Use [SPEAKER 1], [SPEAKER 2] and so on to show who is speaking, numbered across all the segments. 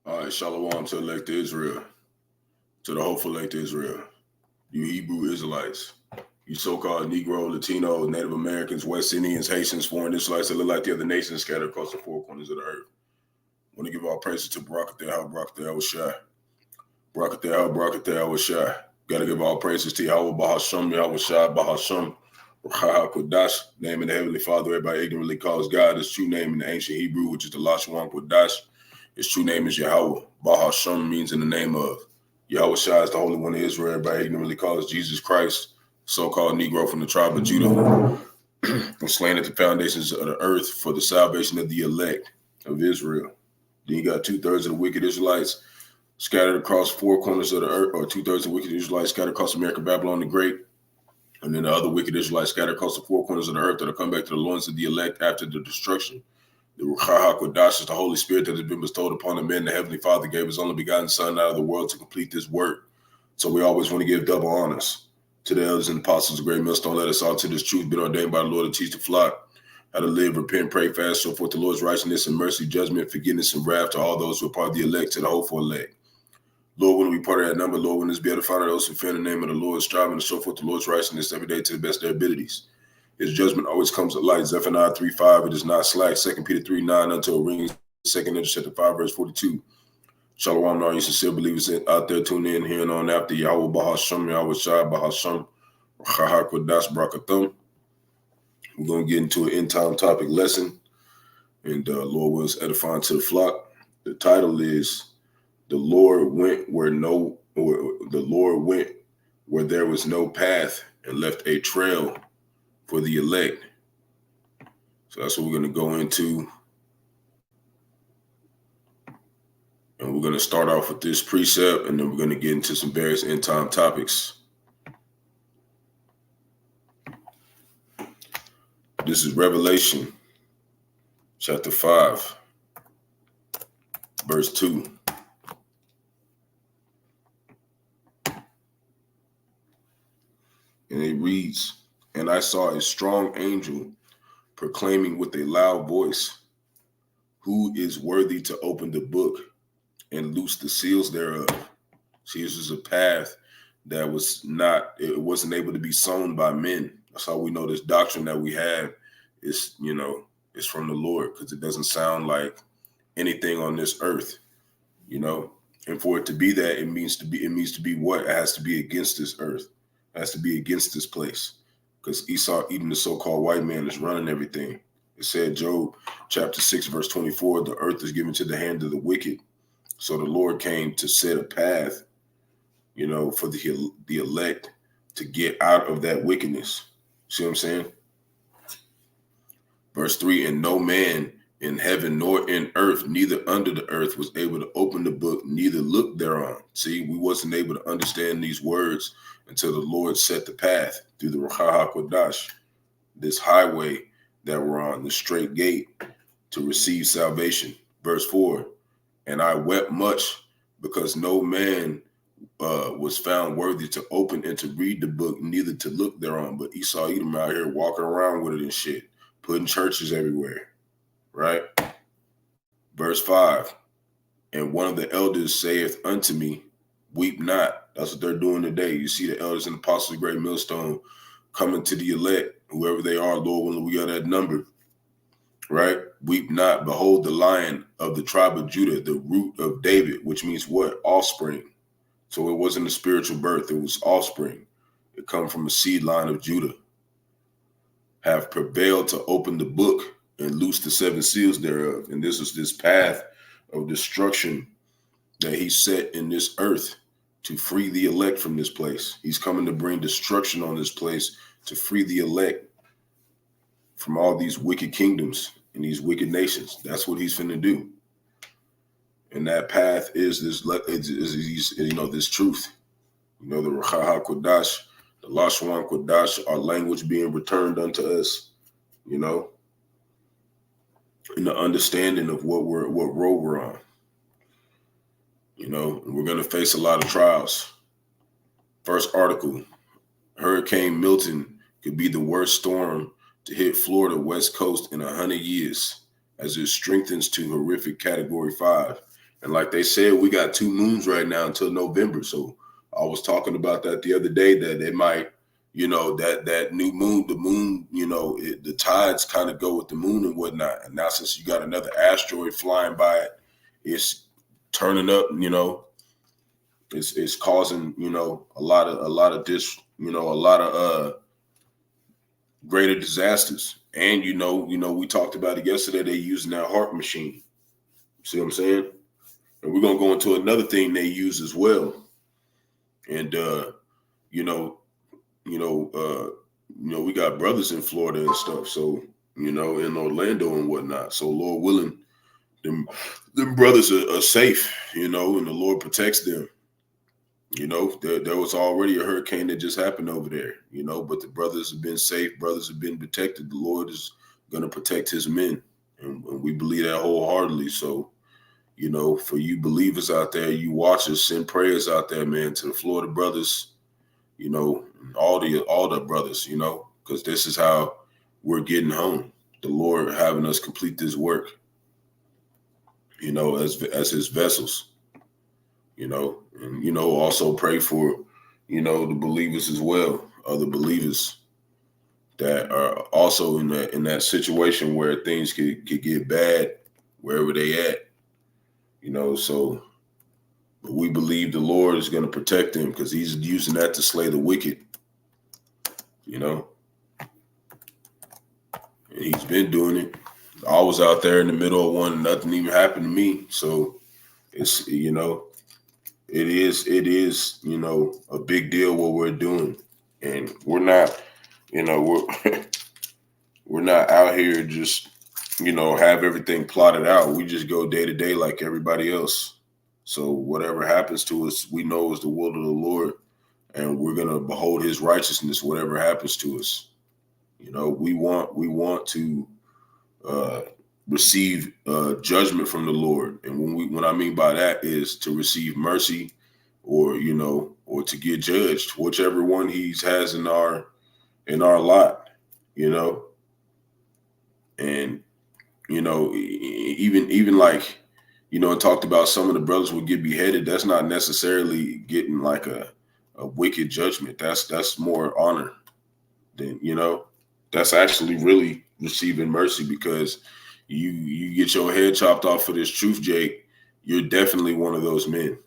[SPEAKER 1] All right, shalom to elect Israel, to the hopeful elect Israel, you Hebrew Israelites, you so-called Negro, Latino, Native Americans, West Indians, Haitians, foreign Israelites that look like the other nations scattered across the four corners of the earth. I want to give all praises to Barak, Yahawashi. Barak, Yahawashi. Got to give all praises to Yahawah, Bahasham, Yahawashi, Bahasham, Qadash, name of the Heavenly Father. Everybody ignorantly calls God his true name in the ancient Hebrew, which is the Rawchaa Qadash. His true name is Yahawah. Bahasham means in the name of. Yahawashi is the Holy One of Israel. Everybody ignorantly calls Jesus Christ, so-called Negro from the tribe of Judah, was slain at the foundations of the earth for the salvation of the elect of Israel. Then you got 2/3 of the wicked Israelites scattered across four corners of the earth, or 2/3 of the wicked Israelites scattered across America, Babylon the Great. And then the other wicked Israelites scattered across the four corners of the earth that'll come back to the loins of the elect after the destruction. The Rawchaa Qadash is the Holy Spirit that has been bestowed upon the men. The Heavenly Father gave his only begotten Son out of the world to complete this work. So we always want to give double honors. To the elders and apostles of great millstone, let us all to this truth been ordained by the Lord to teach the flock how to live, repent, pray, fast, show forth the Lord's righteousness and mercy, judgment, forgiveness, and wrath to all those who are part of the elect, to the hopeful elect. Lord, when we part of that number, Lord, when this be edified of those who fear in the name of the Lord, striving to show forth the Lord's righteousness every day to the best of their abilities. His judgment always comes to light. Zephaniah 3:5, it is not slack. 2 Peter 3:9, until it rings. 2 chapter 5, verse 42. Shalom to all you sincere believers out there tuning in here and on after Yahawah, Bahasham, Yahawashi, Bahasham, Qadash, Barak, Atham. We're going to get into an end-time topic lesson, and Lord wills edifying to the flock. The title is The Lord went where there was no path and left a trail for the elect. So that's what we're going to go into. And we're going to start off with this precept, and then we're going to get into some various end-time topics. This is Revelation chapter 5, verse 2. And it reads, "And I saw a strong angel proclaiming with a loud voice, who is worthy to open the book and loose the seals thereof?" See, this is a path that wasn't able to be sown by men. That's how we know this doctrine that we have is, it's from the Lord, because it doesn't sound like anything on this earth, And for it to be that, it means to be what? It has to be against this earth. It has to be against this place. Because Esau, even the so-called white man, is running everything. It said, Job chapter 6, verse 24, the earth is given to the hand of the wicked. So the Lord came to set a path, for the elect to get out of that wickedness. See what I'm saying? Verse 3, "And no man in heaven nor in earth, neither under the earth, was able to open the book, neither look thereon." See, we wasn't able to understand these words until the Lord set the path through the Rawchaa Qadash, this highway that we're on, the straight gate to receive salvation. Verse 4, "And I wept much because no man was found worthy to open and to read the book, neither to look thereon." But Esau Edom out here walking around with it and shit, putting churches everywhere, right? Verse 5, "And one of the elders saith unto me, weep not." That's what they're doing today. You see the elders and apostles of great millstone coming to the elect, whoever they are, Lord willing, we got that number, right? "Weep not, behold the Lion of the tribe of Judah, the root of David," which means what? Offspring. So it wasn't a spiritual birth, it was offspring. It come from a seed line of Judah. "Have prevailed to open the book and loose the seven seals thereof." And this is this path of destruction that he set in this earth to free the elect from this place. He's coming to bring destruction on this place to free the elect from all these wicked kingdoms and these wicked nations. That's what he's finna do. And that path is this truth. The Rawchaa Qadash, the Lashwan Qadash, our language being returned unto us, in the understanding of what road we're on. And we're gonna face a lot of trials. First article, Hurricane Milton could be the worst storm to hit Florida West Coast in 100 years as it strengthens to horrific Category 5. And like they said, we got 2 moons right now until November. So I was talking about that the other day, that they might, that new moon, the moon, the tides kind of go with the moon and whatnot. And now since you got another asteroid flying by it, it's turning up, it's causing, a lot of greater disasters. And, we talked about it yesterday, they using that heart machine. See what I'm saying? And we're going to go into another thing they use as well. And, we got brothers in Florida and stuff. So, in Orlando and whatnot. So Lord willing, them brothers are safe, and the Lord protects them. There was already a hurricane that just happened over there, but the brothers have been safe. Brothers have been protected. The Lord is going to protect his men. And we believe that wholeheartedly. So, for you believers out there, you watchers, send prayers out there, man, to the Florida brothers, all the brothers, because this is how we're getting home. The Lord having us complete this work, as his vessels, and, also pray for, the believers as well, other believers that are also in that situation where things could get bad wherever they at, so we believe the Lord is going to protect them because he's using that to slay the wicked, and he's been doing it. I was out there in the middle of one and nothing even happened to me. So it's, it is, a big deal what we're doing. And we're not, we're not out here just, have everything plotted out. We just go day to day like everybody else. So whatever happens to us, we know is the will of the Lord, and we're going to behold his righteousness, whatever happens to us. We want to receive judgment from the Lord. And when I mean by that is to receive mercy or to get judged, whichever one he has in our lot, and, even like, it talked about some of the brothers would get beheaded. That's not necessarily getting like a wicked judgment. That's more honor than, that's actually really receiving mercy, because you get your head chopped off for this truth, Jake. You're definitely one of those men.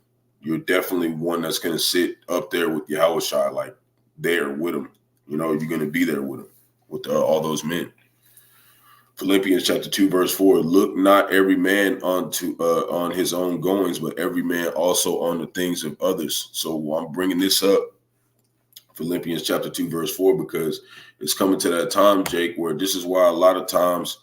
[SPEAKER 1] You're definitely one that's going to sit up there with Yahawashi, like there with him. You're going to be there with him, with all those men. Philippians chapter 2, verse 4, look not every man on his own goings, but every man also on the things of others. So I'm bringing this up, Philippians chapter 2, verse 4, because it's coming to that time, Jake, where this is why a lot of times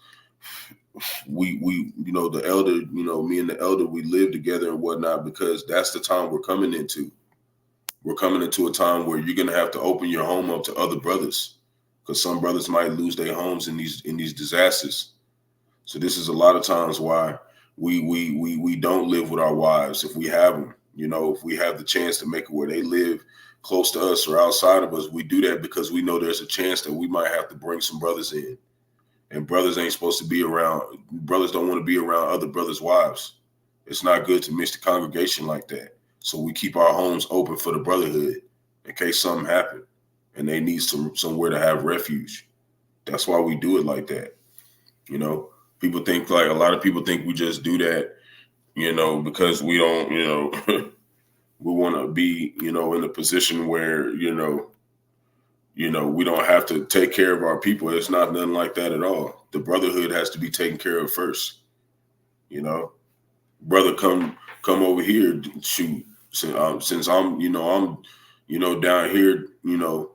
[SPEAKER 1] we the elder, me and the elder, we live together and whatnot, because that's the time we're coming into. We're coming into a time where you're going to have to open your home up to other brothers, because some brothers might lose their homes in these disasters. So this is a lot of times why we don't live with our wives if we have them. If we have the chance to make it where they live close to us or outside of us, we do that because we know there's a chance that we might have to bring some brothers in. And brothers ain't supposed to be around. Brothers don't want to be around other brothers' wives. It's not good to mix the congregation like that. So we keep our homes open for the brotherhood in case something happens and they need somewhere to have refuge. That's why we do it like that. People think, like, a lot of people think we just do that, because we don't, we want to be, in a position where, we don't have to take care of our people. It's not nothing like that at all. The brotherhood has to be taken care of first. Brother, come over here. Shoot, since I'm down here, I'm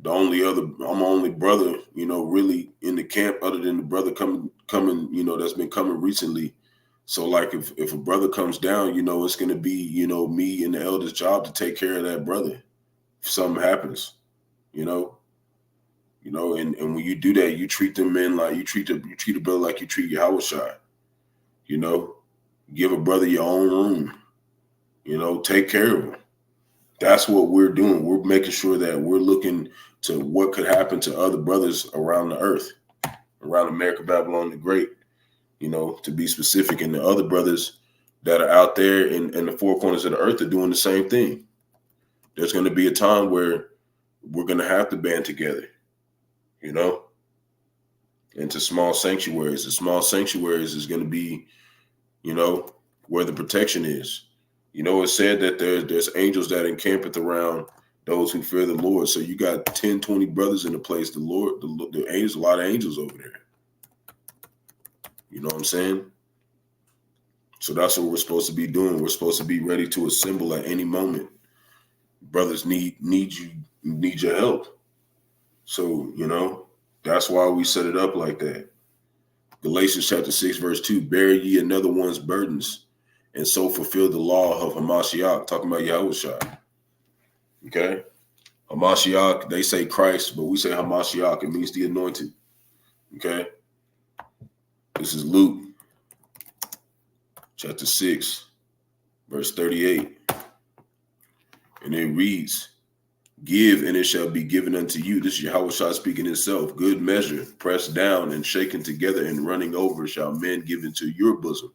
[SPEAKER 1] the only brother, really in the camp other than the brother coming, that's been coming recently. So like if a brother comes down, it's going to be, me and the elder's job to take care of that brother if something happens, and when you do that, you treat them men like you treat a brother like you treat Yahawashi, give a brother your own room, take care of him. That's what we're doing. We're making sure that we're looking to what could happen to other brothers around the earth, around America, Babylon the Great, to be specific. And the other brothers that are out there in the four corners of the earth are doing the same thing. There's going to be a time where we're going to have to band together, into small sanctuaries. The small sanctuaries is going to be, where the protection is. It's said that there's angels that encampeth around those who fear the Lord. So you got 10, 20 brothers in the place. The Lord, the angels, a lot of angels over there. You know what I'm saying? So that's what we're supposed to be doing. We're supposed to be ready to assemble at any moment. Brothers need your help. So, that's why we set it up like that. Galatians chapter 6, verse 2, bear ye another one's burdens, and so fulfill the law of Hamashiach, talking about Yahawashi. Okay? Hamashiach, they say Christ, but we say Hamashiach. It means the anointed. Okay? This is Luke chapter 6, verse 38. And it reads, Give, and it shall be given unto you. This is Yahawashi speaking himself. Good measure, pressed down and shaken together and running over, shall men give into your bosom.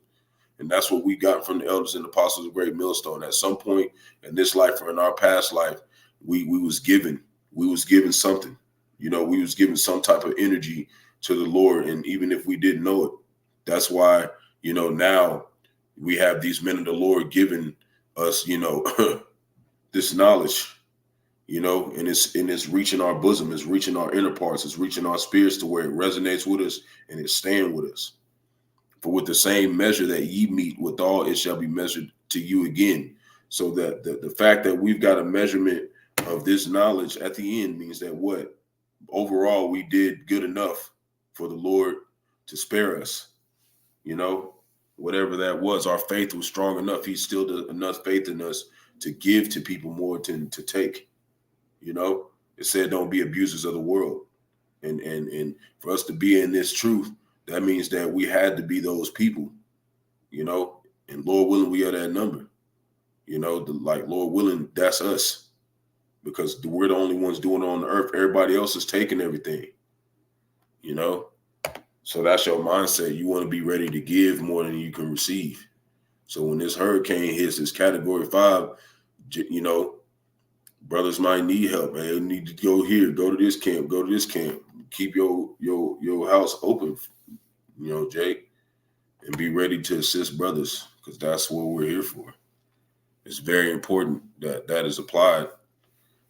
[SPEAKER 1] And that's what we got from the elders and apostles of Great Millstone. At some point in this life or in our past life, we was given something. You know, we was given some type of energy to the Lord. And even if we didn't know it, that's why, you know, now we have these men of the Lord giving us, you know, this knowledge, you know, and it's reaching our bosom, it's reaching our inner parts, it's reaching our spirits to where it resonates with us and it's staying with us. For with the same measure that ye meet withal, it shall be measured to you again. So that the fact that we've got a measurement of this knowledge at the end means that what? Overall, we did good enough for the Lord to spare us. You know, whatever that was, our faith was strong enough. He still does enough faith in us to give to people more than to take. You know, it said don't be abusers of the world. And for us to be in this truth, that means that we had to be those people, you know, and Lord willing, we are that number, you know, like Lord willing, that's us, because we're the only ones doing it on the earth. Everybody else is taking everything, you know. So that's your mindset. You want to be ready to give more than you can receive. So when this hurricane hits, this category 5, you know, brothers might need help. Man, they need to go here, go to this camp, go to this camp. Keep your house open, you know, Jake, and be ready to assist brothers, because that's what we're here for. It's very important that that is applied,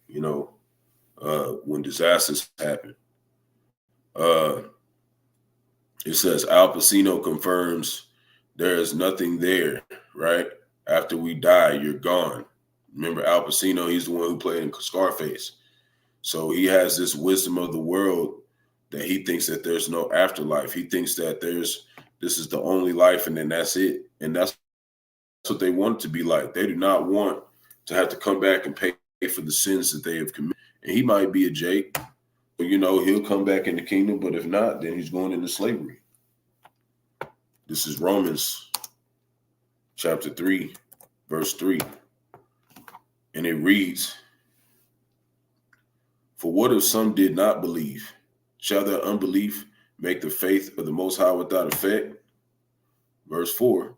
[SPEAKER 1] you know, when disasters happen. It says Al Pacino confirms there is nothing there, right? After we die, you're gone. Remember Al Pacino, he's the one who played in Scarface. So he has this wisdom of the world that he thinks that there's no afterlife. He thinks that this is the only life and then that's it. And that's what they want it to be like. They do not want to have to come back and pay for the sins that they have committed. And he might be a Jake, but you know, he'll come back in the kingdom. But if not, then he's going into slavery. This is Romans chapter 3, verse 3. And it reads, for what if some did not believe? Shall their unbelief make the faith of the Most High without effect? Verse 4,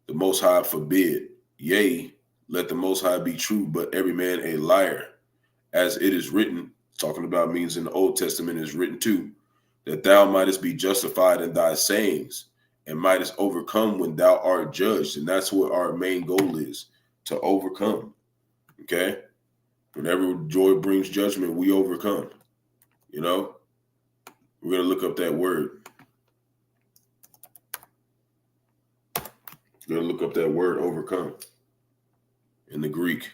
[SPEAKER 1] the Most High forbid. Yea, let the Most High be true, but every man a liar. As it is written, talking about means in the Old Testament is written too, that thou mightest be justified in thy sayings and mightest overcome when thou art judged. And that's what our main goal is, to overcome. Okay? Whenever joy brings judgment, we overcome. You know? We're going to look up that word. We're going to look up that word, overcome, in the Greek.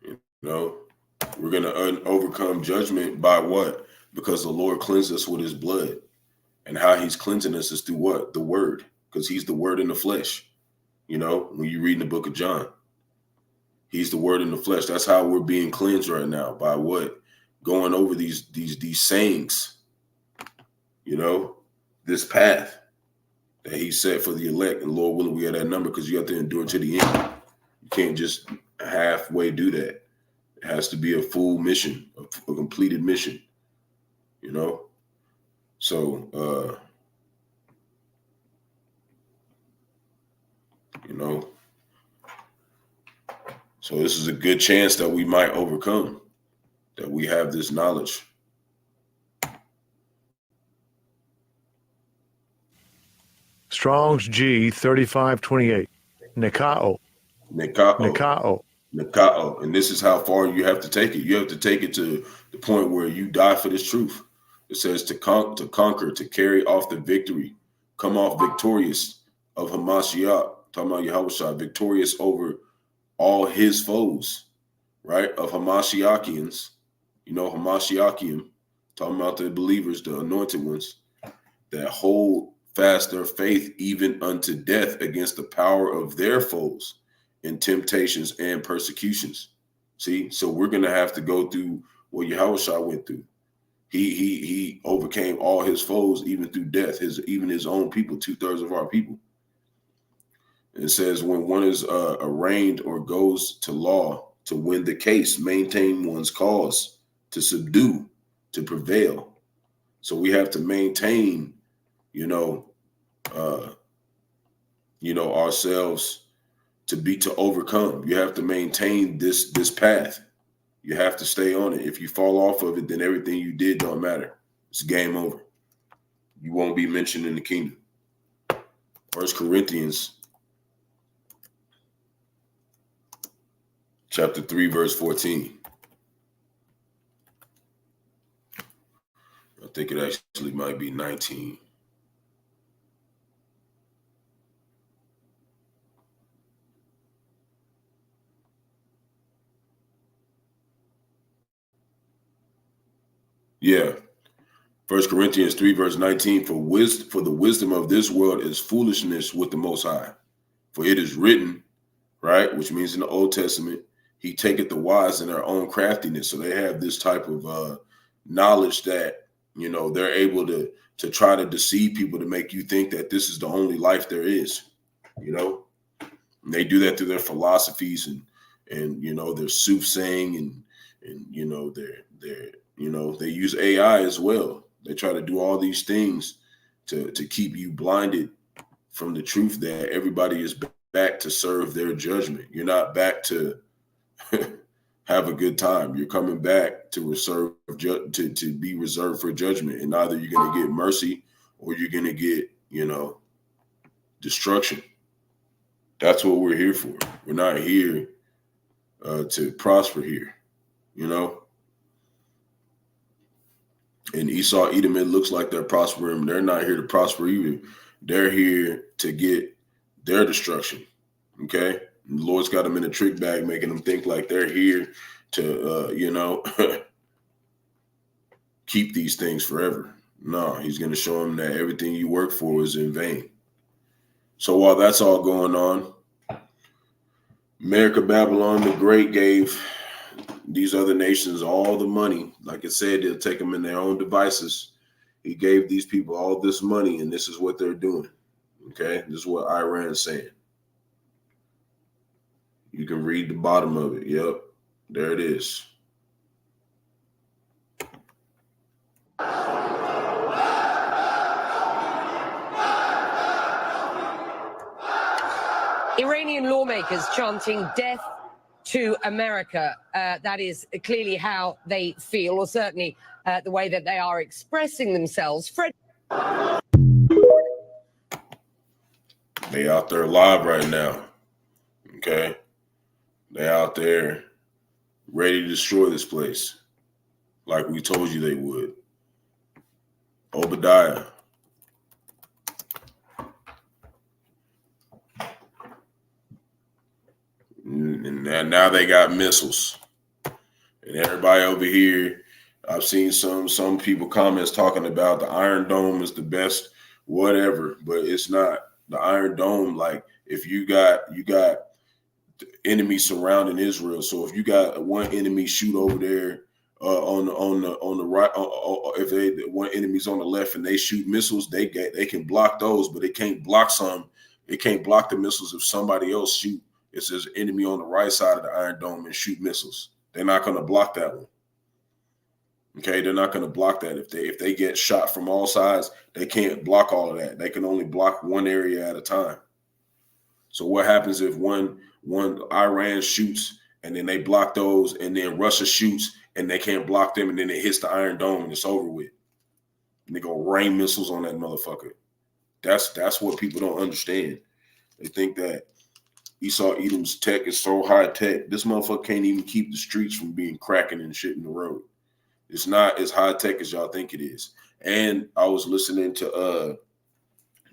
[SPEAKER 1] You know? We're going to overcome judgment by what? Because the Lord cleansed us with his blood. And how he's cleansing us is through what? The word. Because he's the word in the flesh. You know, when you read in the book of John, he's the word in the flesh. That's how we're being cleansed right now. By what? Going over these sayings, you know, this path that he set for the elect. And Lord willing, we have that number, because you have to endure to the end. You can't just halfway do that. It has to be a full mission, a completed mission, you know? So, you know, so this is a good chance that we might overcome, that we have this knowledge.
[SPEAKER 2] Strong's G 3528. Nikao.
[SPEAKER 1] Nikao. And this is how far you have to take it. You have to take it to the point where you die for this truth. It says to conquer, to carry off the victory, come off victorious of Hamashiach, talking about Yahawashi, victorious over all his foes, right? Of Hamashiachians, you know, Hamashiachim, talking about the believers, the anointed ones, that hold fast their faith even unto death against the power of their foes in temptations and persecutions. See, so we're going to have to go through what Yahawashi went through. He overcame all his foes, even through death, even his own people, 2/3 of our people. It says when one is arraigned or goes to law to win the case, maintain one's cause, to subdue, to prevail. So we have to maintain, ourselves to overcome. You have to maintain this path. You have to stay on it. If you fall off of it, then everything you did don't matter. It's game over. You won't be mentioned in the kingdom. 1 Corinthians chapter 3, verse 14. I think it actually might be 19. Yeah. 1 Corinthians 3, verse 19, for the wisdom of this world is foolishness with the Most High. For it is written, right, which means in the Old Testament, he taketh the wise in their own craftiness. So they have this type of knowledge that, they're able to try to deceive people to make you think that this is the only life there is, And they do that through their philosophies and their soothsaying and they use AI as well. They try to do all these things to keep you blinded from the truth that everybody is back to serve their judgment. You're not back to have a good time. You're coming back to to be reserved for judgment. And either you're going to get mercy or you're going to get, destruction. That's what we're here for. We're not here to prosper here, And Esau, Edom, it looks like they're prospering. They're not here to prosper either. They're here to get their destruction. Okay? And the Lord's got them in a trick bag, making them think like they're here to, keep these things forever. No, he's going to show them that everything you work for is in vain. So while that's all going on, America, Babylon the Great gave these other nations all the money. Like it said, they'll take them in their own devices. He gave these people all this money, and this is what they're doing. Okay, this is what Iran's saying. You can read the bottom of it. Yep, there it is.
[SPEAKER 3] Iranian lawmakers chanting death to America. That is clearly how they feel, or certainly the way that they are expressing themselves. Fred.
[SPEAKER 1] They out there live right now. Okay. They out there ready to destroy this place. Like we told you they would. Obadiah. And now they got missiles. And everybody over here, I've seen some people comments talking about the Iron Dome is the best, whatever, but it's not. The Iron Dome, like if you got enemies surrounding Israel. So if you got one enemy shoot over there on the right, if one enemy's on the left and they shoot missiles, they can block those, but they can't block some. It can't block the missiles if somebody else shoot. It says enemy on the right side of the Iron Dome and shoot missiles. They're not going to block that one. Okay, they're not going to block that. If they get shot from all sides, they can't block all of that. They can only block one area at a time. So what happens if one Iran shoots and then they block those, and then Russia shoots and they can't block them, and then it hits the Iron Dome and it's over with? And they go rain missiles on that motherfucker. That's what people don't understand. They think that Esau Edom's tech is so high tech. This motherfucker can't even keep the streets from being cracking and shit in the road. It's not as high tech as y'all think it is. And I was listening to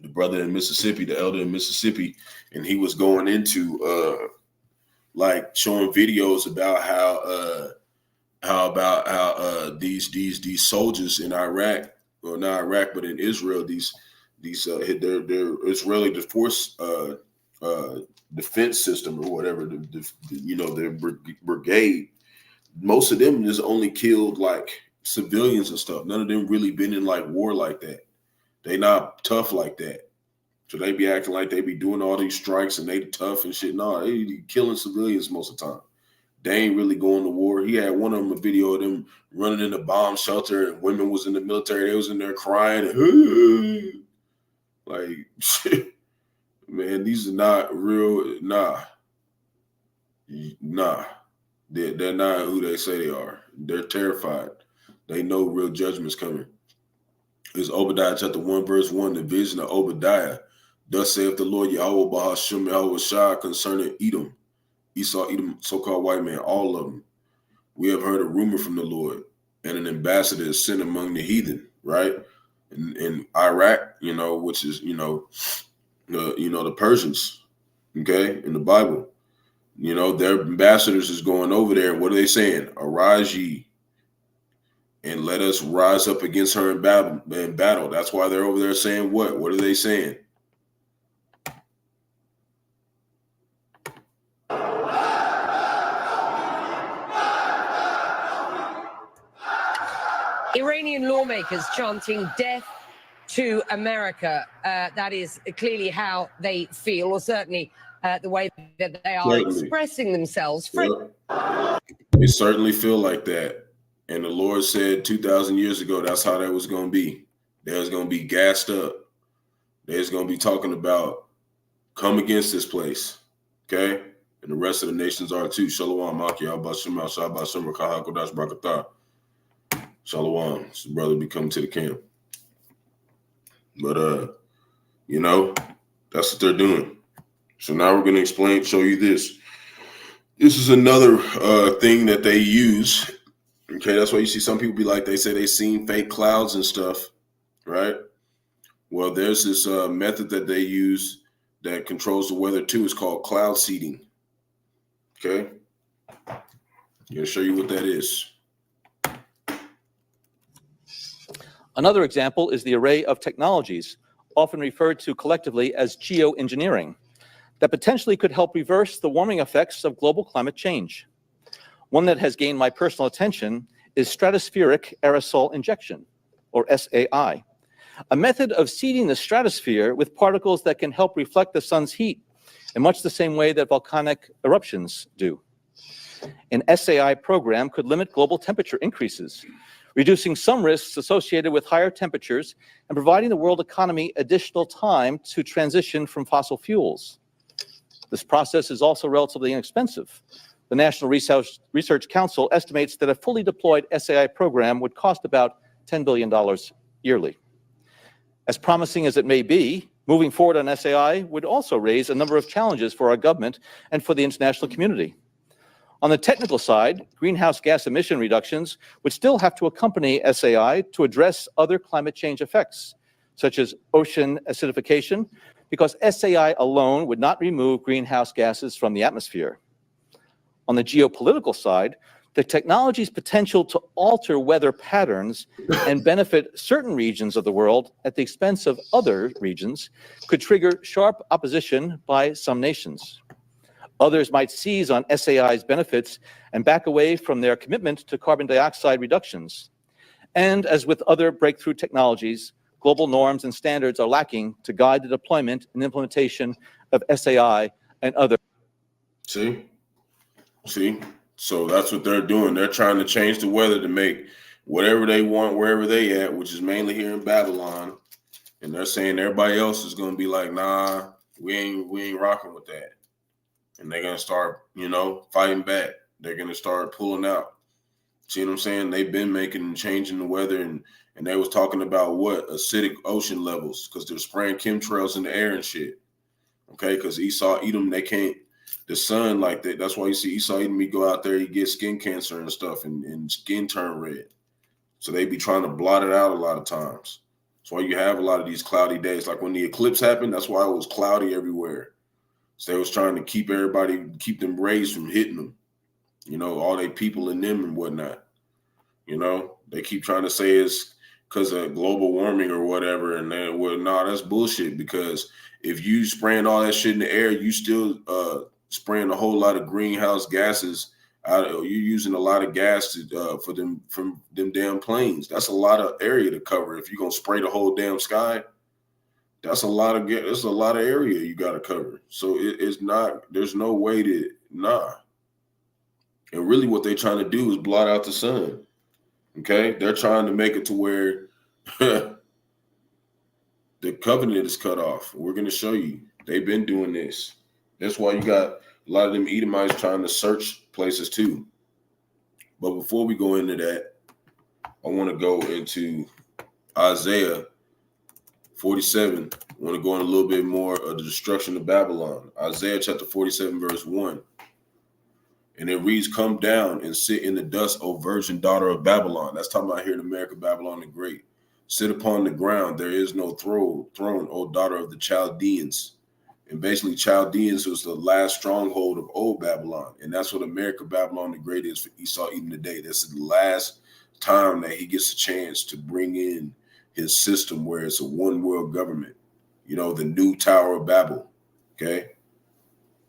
[SPEAKER 1] the brother in Mississippi, the elder in Mississippi, and he was going into like showing videos about how these soldiers in Iraq, or not Iraq, but in Israel, these their Israeli defense system or whatever, their brigade, most of them just only killed like civilians and stuff. None of them really been in like war like that. They not tough like that. So they be acting like they be doing all these strikes and they tough and shit. No, they be killing civilians most of the time. They ain't really going to war. He had one of them, a video of them running in a bomb shelter and women was in the military. They was in there crying and like, shit. Man, these are not real. Nah. They're not who they say they are. They're terrified. They know real judgment's coming. It's Obadiah chapter 1, verse 1, the vision of Obadiah. Thus saith the Lord Yahawah, Bahasham, Yahawashi concerning Edom, Esau, Edom, so-called white man, all of them. We have heard a rumor from the Lord, and an ambassador is sent among the heathen, right? In Iraq, which is, the Persians, okay, in the Bible. Their ambassadors is going over there. What are they saying? Arise ye and let us rise up against her in battle. That's why they're over there saying what? What are they saying?
[SPEAKER 3] Iranian lawmakers chanting death to America. That is clearly how they feel, or certainly the way that they are expressing themselves.
[SPEAKER 1] Yep. They certainly feel like that. And the Lord said 2,000 years ago, that's how that was going to be. They was going to be gassed up. They was going to be talking about come against this place. Okay? And the rest of the nations are too. Shalom, Maki, Bahasham, Shabbat, Qadash, Barak. Shalom. It's the brother be coming to the camp. But, that's what they're doing. So now we're going to show you this. This is another thing that they use. Okay, that's why you see some people be like, they say they seen fake clouds and stuff, right? Well, there's this method that they use that controls the weather too. It's called cloud seeding. Okay, I'm going to show you what that is.
[SPEAKER 4] Another example is the array of technologies, often referred to collectively as geoengineering, that potentially could help reverse the warming effects of global climate change. One that has gained my personal attention is stratospheric aerosol injection, or SAI, a method of seeding the stratosphere with particles that can help reflect the sun's heat in much the same way that volcanic eruptions do. An SAI program could limit global temperature increases, reducing some risks associated with higher temperatures and providing the world economy additional time to transition from fossil fuels. This process is also relatively inexpensive. The National Research Council estimates that a fully deployed SAI program would cost about $10 billion yearly. As promising as it may be, moving forward on SAI would also raise a number of challenges for our government and for the international community. On the technical side, greenhouse gas emission reductions would still have to accompany SAI to address other climate change effects, such as ocean acidification, because SAI alone would not remove greenhouse gases from the atmosphere. On the geopolitical side, the technology's potential to alter weather patterns and benefit certain regions of the world at the expense of other regions could trigger sharp opposition by some nations. Others might seize on SAI's benefits and back away from their commitment to carbon dioxide reductions. And as with other breakthrough technologies, global norms and standards are lacking to guide the deployment and implementation of SAI and other.
[SPEAKER 1] See? So that's what they're doing. They're trying to change the weather to make whatever they want, wherever they at, which is mainly here in Babylon. And they're saying everybody else is going to be like, nah, we ain't rocking with that. And they're going to start, fighting back. They're going to start pulling out. See what I'm saying? They've been changing the weather, and they was talking about what? Acidic ocean levels, because they're spraying chemtrails in the air and shit. Okay, because Esau, Edom, they can't, the sun like that. That's why you see Esau, Edom, he go out there, he get skin cancer and stuff, and skin turn red. So they be trying to blot it out a lot of times. That's why you have a lot of these cloudy days. Like when the eclipse happened, that's why it was cloudy everywhere. So they was trying to keep them rays from hitting them. All they people in them and whatnot. They keep trying to say it's because of global warming or whatever. And then, that's bullshit, because if you spraying all that shit in the air, you still spraying a whole lot of greenhouse gases out. You're using a lot of gas from them damn planes. That's a lot of area to cover if you're going to spray the whole damn sky. That's a lot of area you got to cover. So it's not. There's no way to And really, what they're trying to do is blot out the sun. Okay, they're trying to make it to where the covenant is cut off. We're going to show you. They've been doing this. That's why you got a lot of them Edomites trying to search places too. But before we go into that, I want to go into Isaiah 47. I want to go in a little bit more of the destruction of Babylon. Isaiah chapter 47, verse 1. And it reads, "Come down and sit in the dust, O virgin daughter of Babylon." That's talking about here in America, Babylon the Great. "Sit upon the ground, there is no throne, O daughter of the Chaldeans." And basically, Chaldeans was the last stronghold of old Babylon. And that's what America, Babylon the Great is for Esau even today. That's the last time that he gets a chance to bring in his system where it's a one world government. You know, the new Tower of Babel. Okay.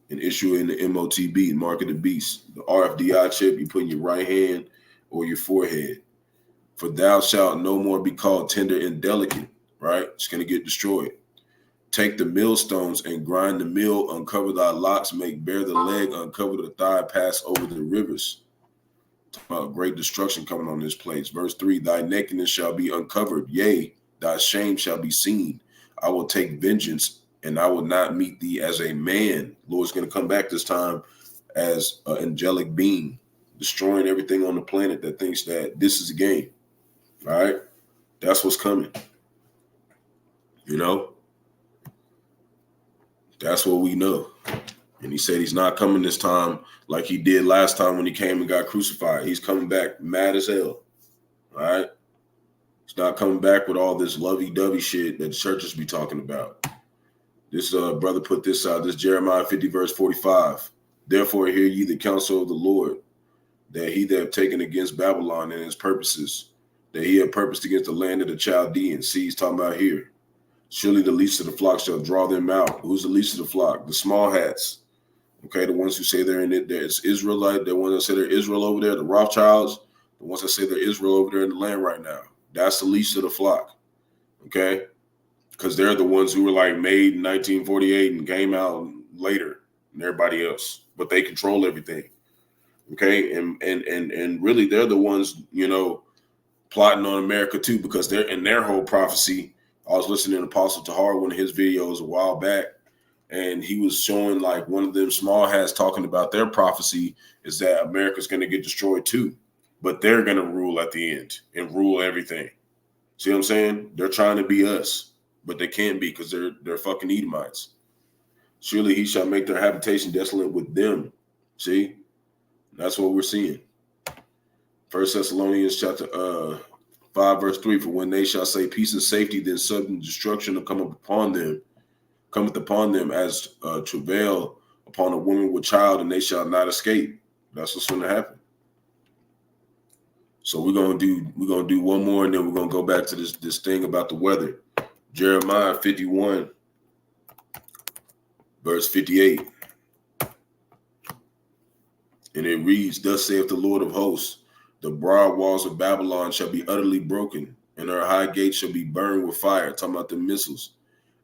[SPEAKER 1] And issue in the MOTB, Mark of the Beast. The RFDI chip you put in your right hand or your forehead. "For thou shalt no more be called tender and delicate," right? It's going to get destroyed. "Take the millstones and grind the mill, uncover thy locks, make bare the leg, uncover the thigh, pass over the rivers." Talking about great destruction coming on this place. Verse 3, "Thy nakedness shall be uncovered, yea, thy shame shall be seen. I will take vengeance, and I will not meet thee as a man." Lord's going to come back this time as an angelic being, destroying everything on the planet that thinks that this is a game. All right? That's what's coming. You know? That's what we know. And he said he's not coming this time like he did last time when he came and got crucified. He's coming back mad as hell. All right? He's not coming back with all this lovey-dovey shit that the churches be talking about. This brother put this out. This Jeremiah 50, verse 45. "Therefore hear ye the counsel of the Lord, that he that have taken against Babylon and his purposes, that he have purposed against the land of the Chaldeans." See, he's talking about here. "Surely the least of the flock shall draw them out." Who's the least of the flock? The small hats. Okay, the ones who say they're in it, there's Israelite, the ones that say they're Israel over there, the Rothschilds, the ones that say they're Israel over there in the land right now. That's the least of the flock. Okay? Because they're the ones who were like made in 1948 and came out later than everybody else. But they control everything. Okay? And really they're the ones, you know, plotting on America too, because they're in their whole prophecy. I was listening to Apostle Tahar, one of his videos a while back, and he was showing like one of them small hats talking about their prophecy is that America's going to get destroyed too, but they're going to rule at the end and rule everything. See what I'm saying? They're trying to be us, but they can't be because they're fucking Edomites. "Surely he shall make their habitation desolate with them." See? That's what we're seeing. 1 Thessalonians chapter 5, verse 3, "For when they shall say peace and safety, then sudden destruction will cometh upon them as travail upon a woman with child, and they shall not escape." That's what's going to happen. So we're gonna do one more, and then we're gonna go back to this thing about the weather. Jeremiah 51, verse 58. And it reads, "Thus saith the Lord of hosts, the broad walls of Babylon shall be utterly broken, and her high gates shall be burned with fire." Talking about the missiles.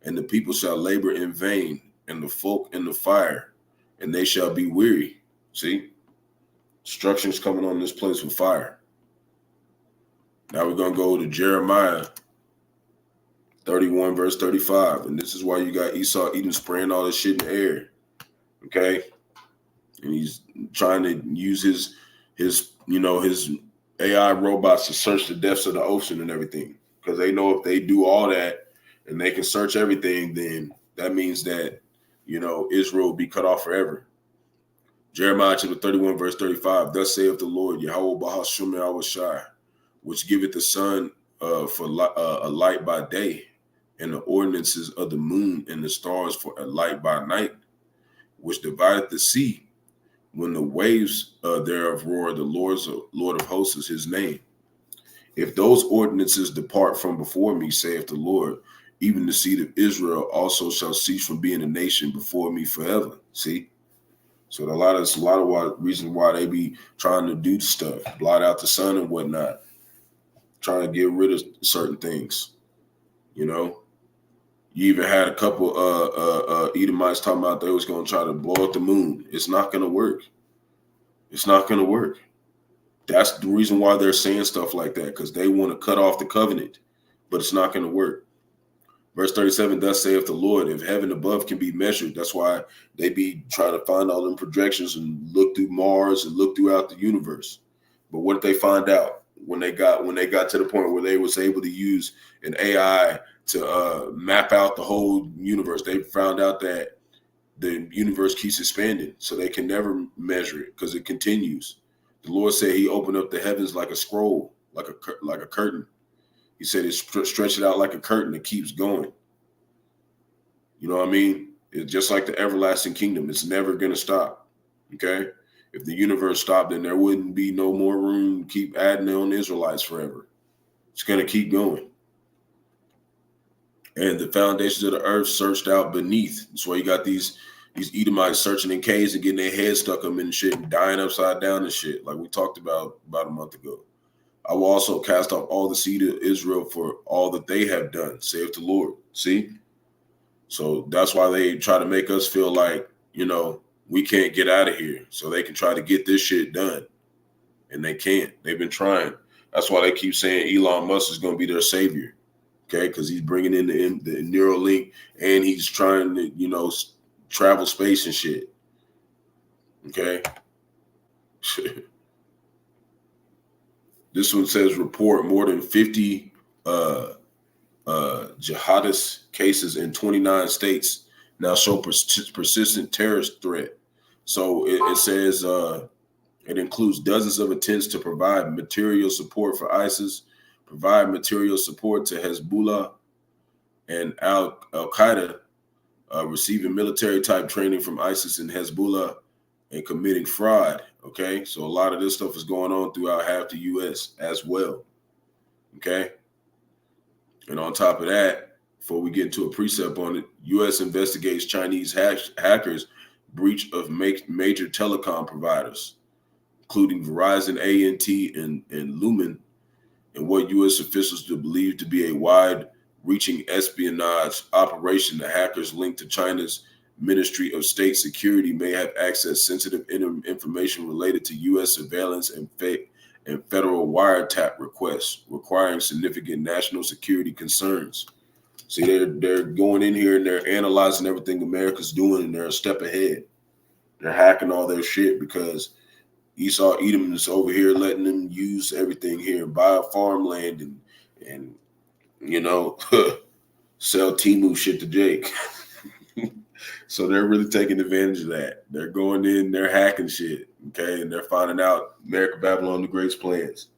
[SPEAKER 1] "And the people shall labor in vain, and the folk in the fire, and they shall be weary." See? Destruction's coming on this place with fire. Now we're going to go to Jeremiah 31, verse 35. And this is why you got Esau Edom spraying all this shit in the air. Okay? And he's trying to use his AI robots to search the depths of the ocean and everything. Because they know if they do all that and they can search everything, then that means that, you know, Israel will be cut off forever. Jeremiah chapter 31, verse 35. "Thus saith the Lord, Yahawah, Bahasham, Yahawashi, which giveth the sun for a light by day, and the ordinances of the moon and the stars for a light by night, which divideth the sea, when the waves thereof roar, the Lord of hosts is his name. If those ordinances depart from before me, saith the Lord, even the seed of Israel also shall cease from being a nation before me forever." See? So a lot of reasons why they be trying to do stuff, blot out the sun and whatnot, trying to get rid of certain things. You know, You even had a couple Edomites talking about they was going to try to blow up the moon. It's not going to work. It's not going to work. That's the reason why they're saying stuff like that, because they want to cut off the covenant, but it's not going to work. Verse 37, thus saith the Lord, if heaven above can be measured, that's why they be trying to find all them projections and look through Mars and look throughout the universe. But what did they find out when they got to the point where they was able to use an AI to map out the whole universe? They found out that the universe keeps expanding, so they can never measure it because it continues. The Lord said he opened up the heavens like a scroll, like a curtain. He said it stretched it out like a curtain. It keeps going. You know what I mean? It's just like the everlasting kingdom. It's never going to stop. Okay? If the universe stopped, then there wouldn't be no more room to keep adding on Israelites forever. It's going to keep going. And the foundations of the earth searched out beneath. That's why you got these Edomites searching in caves and getting their heads stuck up in shit and dying upside down and shit, like we talked about a month ago. I will also cast off all the seed of Israel for all that they have done, saith the Lord. See? So that's why they try to make us feel like, we can't get out of here. So they can try to get this shit done. And they can't. They've been trying. That's why they keep saying Elon Musk is going to be their savior. Okay? Because he's bringing in the Neuralink and he's trying to, travel space and shit. Okay? This one says report more than 50 jihadist cases in 29 states now show persistent terrorist threat. So it says it includes dozens of attempts to provide material support for ISIS, provide material support to Hezbollah and Al-Qaeda, receiving military type training from ISIS and Hezbollah, and committing fraud. Okay, so a lot of this stuff is going on throughout half the U.S. as well. Okay, and on top of that, before we get into a precept on it, U.S. investigates Chinese hackers breach of major telecom providers, including Verizon, AT&T, and Lumen, and what U.S. officials believe to be a wide-reaching espionage operation. The hackers linked to China's Ministry of State Security may have accessed sensitive information related to U.S. surveillance and federal wiretap requests, requiring significant national security concerns. See, they're going in here and they're analyzing everything America's doing, and they're a step ahead. They're hacking all their shit because Esau Edom is over here letting them use everything here and buy farmland and sell Temu shit to Jake. So they're really taking advantage of that. They're going in, they're hacking shit, okay? And they're finding out America, Babylon, the Great's plans.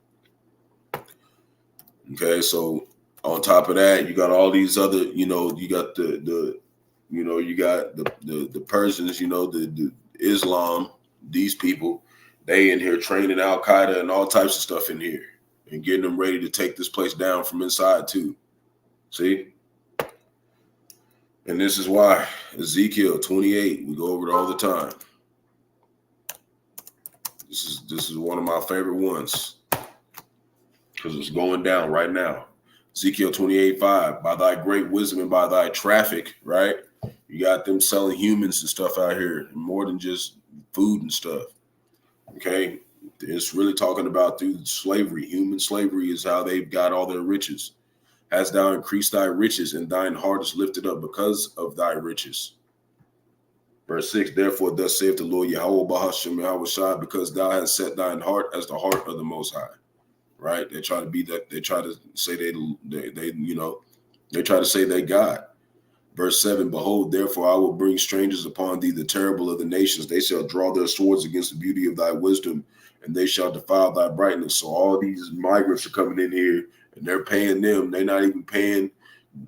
[SPEAKER 1] Okay, so on top of that, you got all these other, you got the Persians, the Islam, these people, they in here training Al-Qaeda and all types of stuff in here and getting them ready to take this place down from inside too. See? And this is why Ezekiel 28, we go over it all the time. This is one of my favorite ones because it's going down right now. Ezekiel 28:5, by thy great wisdom and by thy traffic, right? You got them selling humans and stuff out here, more than just food and stuff. Okay, it's really talking about through slavery. Human slavery is how they've got all their riches. Hast thou increased thy riches, and thine heart is lifted up because of thy riches. Verse 6, therefore thus saith the Lord Yahawah, Bahasham, Yahawashi, because thou hast set thine heart as the heart of the Most High. Right? They try to be that. They try to say they try to say they God. Verse 7, behold, therefore I will bring strangers upon thee, the terrible of the nations. They shall draw their swords against the beauty of thy wisdom, and they shall defile thy brightness. So all these migrants are coming in here, and they're paying them. They're not even paying,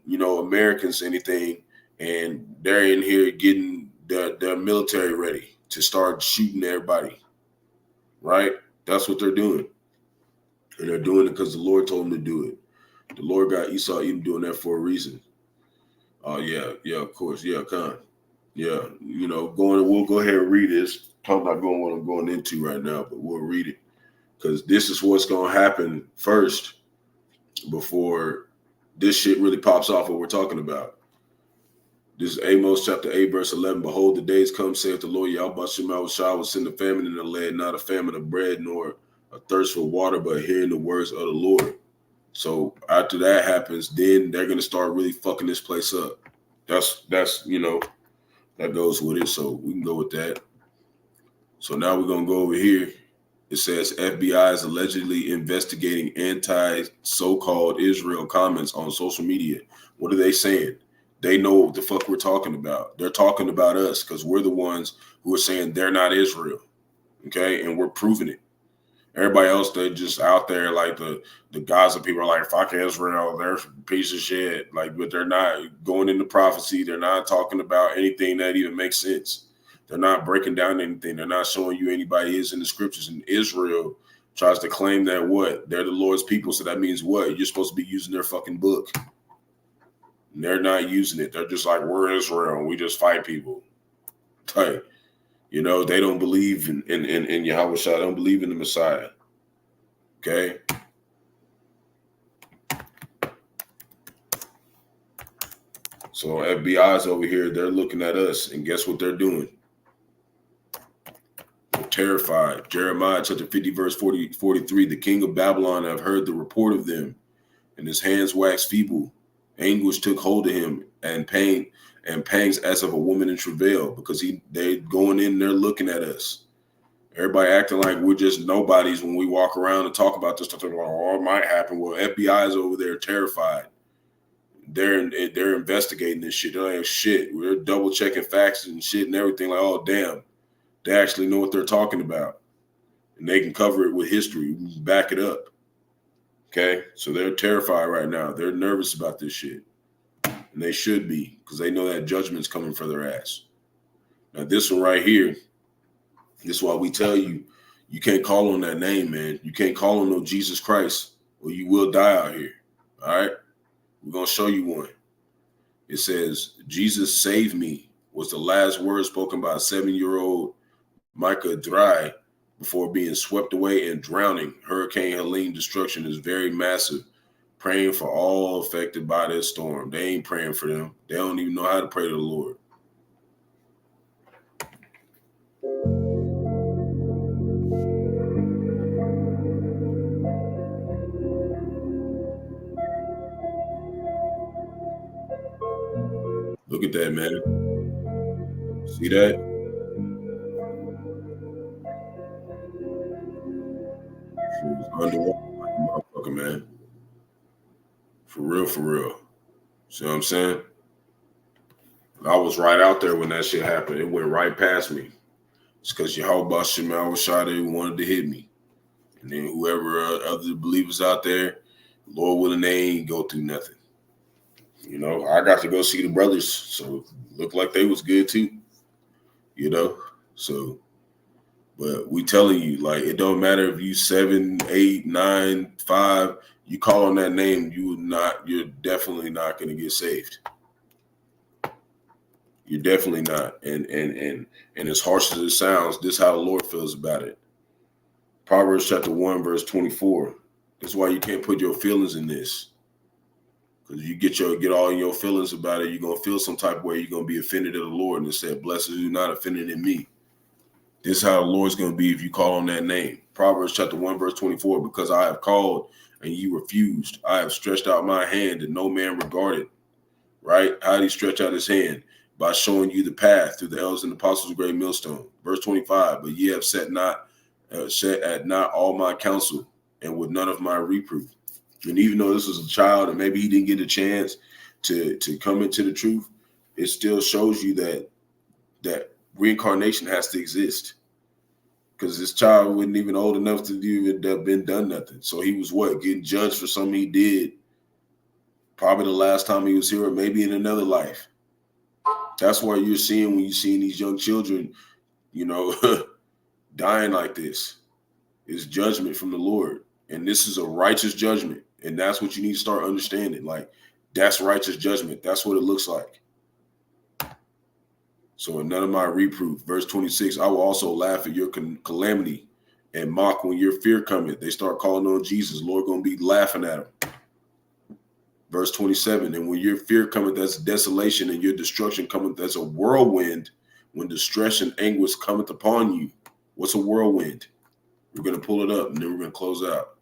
[SPEAKER 1] Americans anything, and they're in here getting their military ready to start shooting everybody. Right? That's what they're doing. And they're doing it because the Lord told them to do it. The Lord got Esau even doing that for a reason. Oh, yeah, of course. Yeah, Con. Yeah, we'll go ahead and read this. I'm not going what I'm going into right now, but we'll read it. Because this is what's going to happen first before this shit really pops off what we're talking about. This is Amos chapter 8, verse 11. Behold, the days come, saith the Lord Yahawashi, will send a famine in the land, not a famine of bread, nor a thirst for water, but hearing the words of the Lord. So after that happens, then they're gonna start really fucking this place up. That's that goes with it. So we can go with that. So now we're gonna go over here. It says FBI is allegedly investigating anti-so-called Israel comments on social media. What are they saying? They know what the fuck we're talking about. They're talking about us because we're the ones who are saying they're not Israel. Okay, and we're proving it. Everybody else, they're just out there like the Gaza people are like, fuck Israel, they're a piece of shit. Like, but they're not going into prophecy. They're not talking about anything that even makes sense. They're not breaking down anything. They're not showing you anybody is in the scriptures. And Israel tries to claim that what? They're the Lord's people. So that means what? You're supposed to be using their fucking book. And they're not using it. They're just like, we're Israel. We just fight people. Like, you know, they don't believe in Yahawashi. They don't believe in the Messiah. Okay? So FBI's over here. They're looking at us. And guess what they're doing? They're terrified. Jeremiah chapter 50, verse 43. The king of Babylon have heard the report of them, and his hands waxed feeble. Anguish took hold of him, and pangs as of a woman in travail, because they going in there looking at us. Everybody acting like we're just nobodies when we walk around and talk about this stuff. Like, oh, it might happen. Well, FBI is over there terrified. They're investigating this shit. They're like, shit, we're double checking facts and shit and everything. Like, oh damn, they actually know what they're talking about, and they can cover it with history, back it up. Okay, so they're terrified right now. They're nervous about this shit. And they should be, because they know that judgment's coming for their ass. Now, this one right here, this is why we tell you, you can't call on that name, man. You can't call on no Jesus Christ, or you will die out here. All right? We're going to show you one. It says, Jesus save me was the last word spoken by a 7-year-old Micah Dry before being swept away and drowning. Hurricane Helene destruction is very massive. Praying for all affected by this storm. They ain't praying for them. They don't even know how to pray to the Lord. Look at that, man. See that? She was underwater like a motherfucker, man. For real, for real. See what I'm saying? I was right out there when that shit happened. It went right past me. It's because Yahawashi wanted to hit me. And then whoever other believers out there, Lord willing, they ain't go through nothing. You know, I got to go see the brothers, so it looked like they was good too. You know, so, but we telling you, like, it don't matter if you 7, 8, 9, 5. You call on that name, you're definitely not going to get saved. You're definitely not. And as harsh as it sounds, this is how the Lord feels about it. Proverbs chapter 1, verse 24. That's why you can't put your feelings in this. Because you get all your feelings about it, you're going to feel some type of way. You're going to be offended at the Lord, and it said, blessed are you not offended in me. This is how the Lord's going to be if you call on that name. Proverbs chapter 1, verse 24, because I have called and you refused. I have stretched out my hand and no man regarded. Right? How did he stretch out his hand? By showing you the path through the elders and apostles of great millstone. Verse 25, but ye have set at not all my counsel, and with none of my reproof. And even though this was a child and maybe he didn't get a chance to come into the truth, it still shows you that reincarnation has to exist. Because this child wasn't even old enough to even have been done nothing. So he was getting judged for something he did probably the last time he was here, or maybe in another life. That's why you're seeing when you're seeing these young children, you know, dying like this. It's judgment from the Lord. And this is a righteous judgment. And that's what you need to start understanding. Like, that's righteous judgment. That's what it looks like. So in none of my reproof, verse 26, I will also laugh at your calamity and mock when your fear cometh. They start calling on Jesus. Lord going to be laughing at them. Verse 27, and when your fear cometh as desolation and your destruction cometh as a whirlwind, when distress and anguish cometh upon you. What's a whirlwind? We're going to pull it up and then we're going to close out.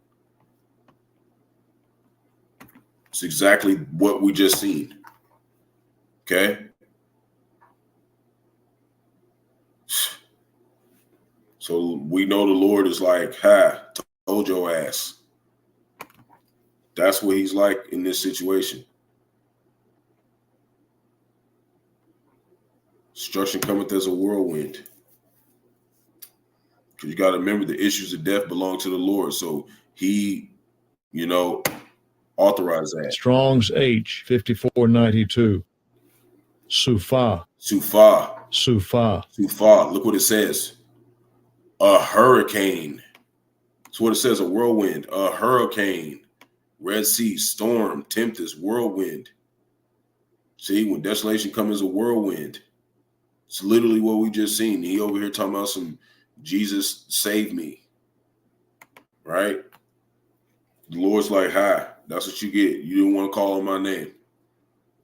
[SPEAKER 1] It's exactly what we just seen. Okay? So we know the Lord is like, ha, told your ass. That's what he's like in this situation. Destruction cometh as a whirlwind. Because you got to remember the issues of death belong to the Lord. So he, authorized that.
[SPEAKER 2] Strong's H 5492. Sufa.
[SPEAKER 1] Sufa.
[SPEAKER 2] Sufa.
[SPEAKER 1] Sufa. Look what it says. A hurricane. That's what it says, a whirlwind. A hurricane. Red Sea, storm, tempest, whirlwind. See, when desolation comes as a whirlwind, it's literally what we just seen. He over here talking about some Jesus save me. Right? The Lord's like, hi, that's what you get. You didn't want to call on my name.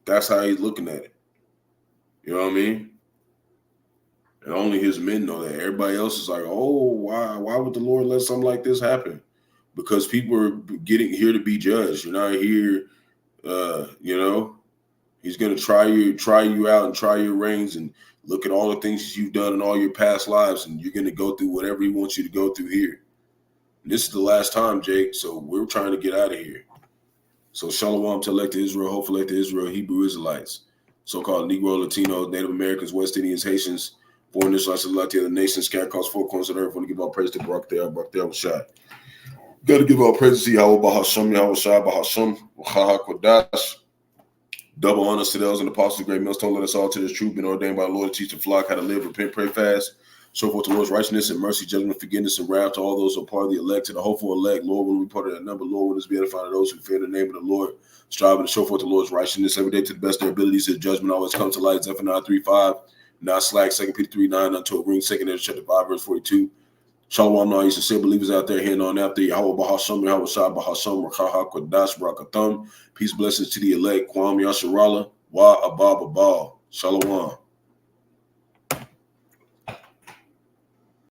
[SPEAKER 1] That's how he's looking at it. You know what I mean? And only his men know that. Everybody else is like, oh, why would the Lord let something like this happen? Because people are getting here to be judged. You're not here, he's going to try you out and try your reigns and look at all the things you've done in all your past lives, and you're going to go through whatever he wants you to go through here. And this is the last time, Jake, so we're trying to get out of here. So shalom to elect Israel, hopefully elect Israel, Hebrew Israelites, so-called Negro, Latino, Native Americans, West Indians, Haitians, foreign Israelites, the nations, scattered across four corners of the earth. Want to give all praise to Barak there, Rawchaa. Got to give all praise to Yahawah, Bahasham, Yahawashi, Bahasham, Qadash. Double honors to those and the apostles of the great millstone. Let us all to this truth, been ordained by the Lord to teach the flock how to live, repent, pray fast, show forth the Lord's righteousness and mercy, judgment, forgiveness, and wrath to all those who are part of the elect, to the hopeful elect. Lord, when we part of that number, Lord, let us be edified of those who fear the name of the Lord, striving to show forth the Lord's righteousness every day to the best of their abilities. His judgment always comes to light. Zephaniah 3:5, not slack. 2 Peter 3:9, unto a ring. 2 chapter 5, verse 42. Shalom, all you sincere believers out there, hearing on after Yahawah, Bahasham, Yahawashi, Bahasham, Qadash, Barak, Atham. Peace, blessings to the elect. Kwam Yasharala, Wa Abab Abal. Shalom.